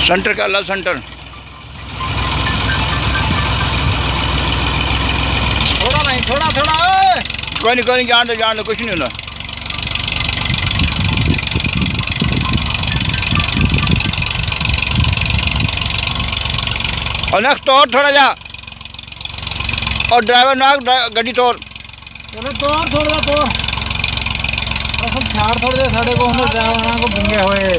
Centre कर ला centre. थोड़ा नहीं, थोड़ा थोड़ा। कोई नहीं जान दो कुछ नहीं होना। और नेक्स्ट तोड़ थोड़ा जा, और ड्राइवर ना गड्डी तोड़। चलो तोड़ थोड़ा तोड़। असल छाड़ थोड़े जे साडे को हुंदे ड्राइवरां को भंगे होए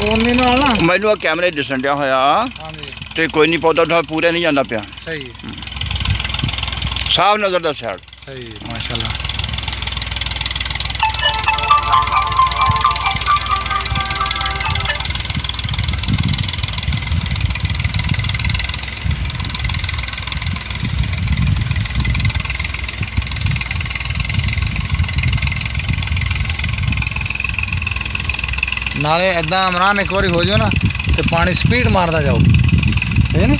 ओनी नाल ना मैनू कैमरे दिसन दिया होया। हां जी ते कोई नहीं पौधा था पूरे नहीं जाता पिया। सही साफ नजर दा साइड सही माशाल्लाह। नाले इदा इमरान एक बार हो जाओ ना तो पानी स्पीड मारता जाओ, सही नहीं।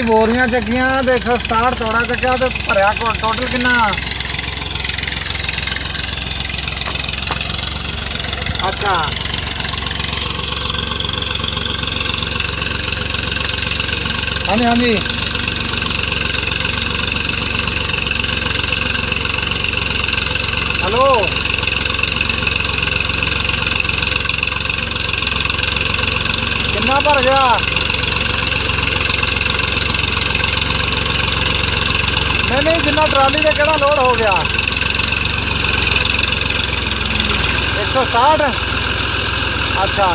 बोरियां चकियां देखो स्टार्ट थोड़ा चक्या तो भरया टोटल कितना। अच्छा हाँ जी हाँ जी। हेलो कितना भर गया? नहीं जिन्ना ट्राली का केड़ा लोड हो गया? 160। अच्छा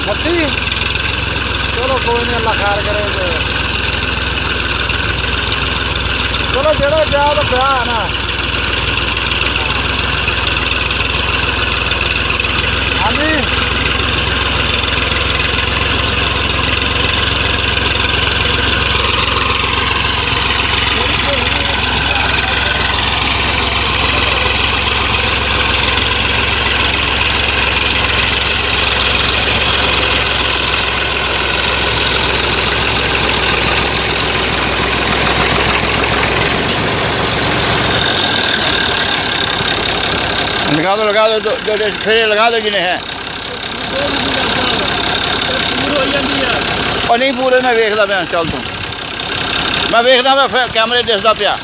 36। चलो कोई नहीं, अल्लाह खैर करे। चलो जेड़ा गया तो गया है ना। हाँ जी लगा दो जो फेरे लगा दो जिन्हें है। और नहीं पूरे मैं वेखदा पिया, चल तू मैं वेखदा मैं कैमरे दिसदा पिया।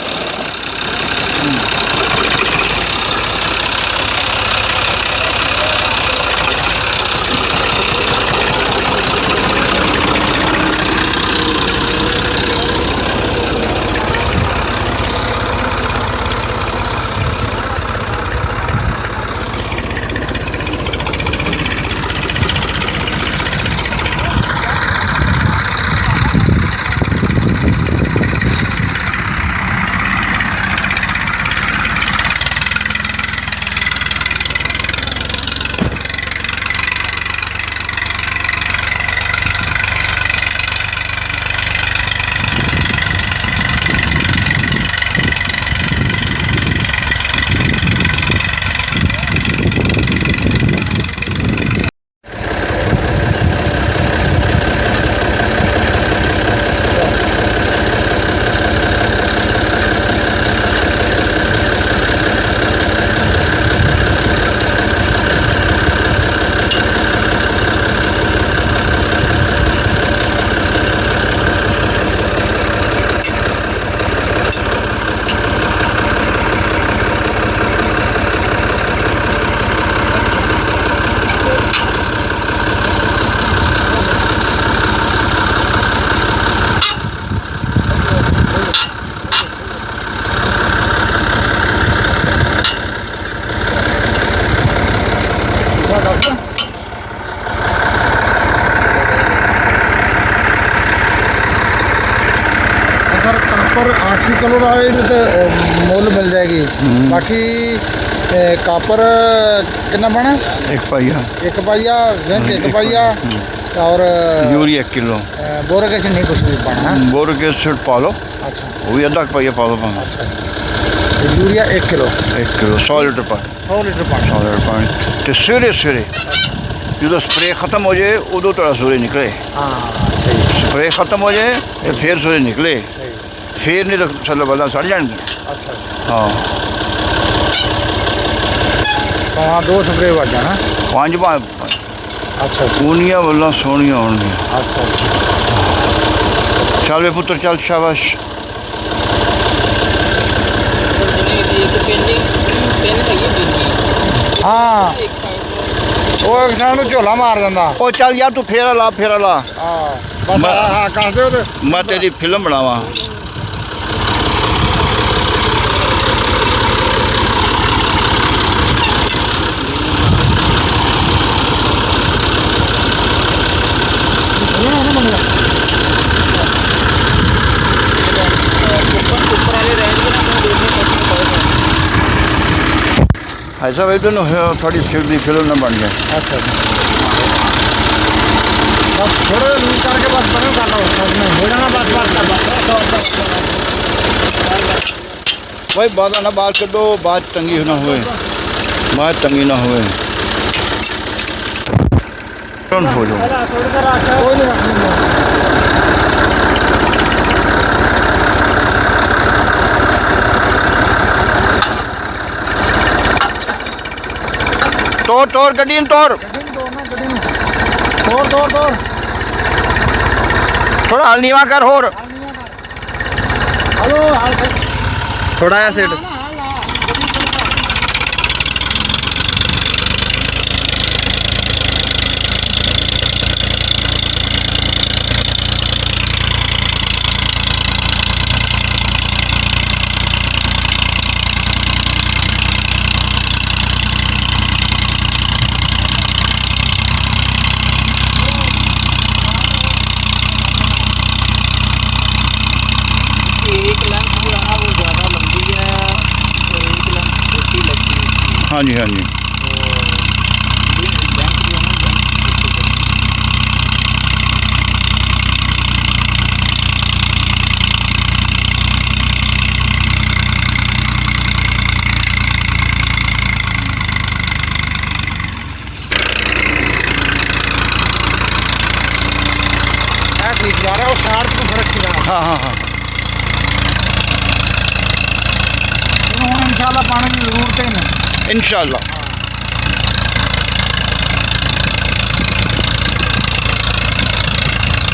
कापर 80 किलो तो मुल मिल जाएगी। बाकी कापर कितना बना? एक पाइया, एक पाइया जिंक, एक पाइया और यूरिया 1 किलो। बोरिक एसिड नहीं कुछ भी पाना है? बोरिक एसिड पा लो। अच्छा वो भी आधा पाइया पा लो। अच्छा यूरिया 1 किलो 1 किलो 100 लीटर पानी 100 लीटर पानी 100 लीटर पानी तो सवेरे सवेरे जो स्प्रे खत्म हो जाए उदो थोड़ा सूर्य निकले हाँ सही स्प्रे खत्म हो जाए तो फिर सूर्य निकले सही फिर नहीं तो थल्ले बल्ला सड़ जाएंगे अच्छा अच्छा हाँ तो हाँ 2 स्प्रे हो जाना 5 अच्छा अच्छा ऊनिया बल्ला सोनिया होंगी अच्छा अच्छा चल वे पुत्र चल शाबाश हाँ वो एक साइड ਨੂੰ ਝੋਲਾ ਮਾਰ ਦਿੰਦਾ ओ चल यार तू फेरा ला ਹਾਂ ਬਸ ਹਾਂ ਕੱਸ ਦਿਓ ਤੇ मैं तेरी फिल्म बनावा ऐसा भाई तो थोड़ी सिर की फिल्म न बन जाए अच्छा बस थोड़ा लूज करके बस बने कर लो उसमें हो जाना बस बस भाई बात ना बात कर दो बात तंगी ना हुए बात तंगी ना हुए हो जाओ कोई नहीं तोड़ तोड़ गड्डी तोड़ तोड़ तोड़ तोड़ थोड़ा हल नीवा कर होर हेलो थोड़ा या सेट एक लेंथ जो है ना वो ज़्यादा लंबी है और एक लेंथ छोटी लगती है हाँ जी हाँ जी तो ये लेंथ जो है ना लेंथ छोटी लगती है ठीक जा रहा है और शार्प को फर्क सिखा हाँ हाँ हाँ ਹੁਣ ਇਨਸ਼ਾਅੱਲਾ ਪਾਣੀ ਦੀ ਜ਼ਰੂਰਤ ਹੀ ਨਹੀਂ इंशाल्लाह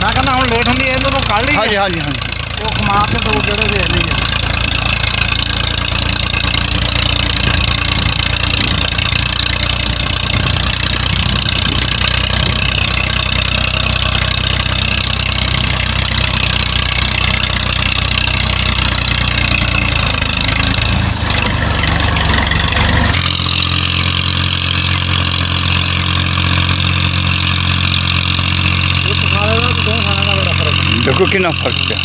ਮੈਂ ਕਹਿੰਦਾ ਹੁਣ ਲੇਟ ਹੁੰਦੀ ਇਹਨੂੰ ਕੱਢ ਲਈ हाँ जी हाँ जी हाँ जी ਉਹ ਕਮਾ ਕੇ ਦੋ ਜਿਹੜੇ ਦੇ ਲਈ देखो कितना फर्क है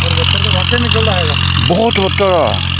और बच्चे तो वाकई निकलता है बहुत बतरा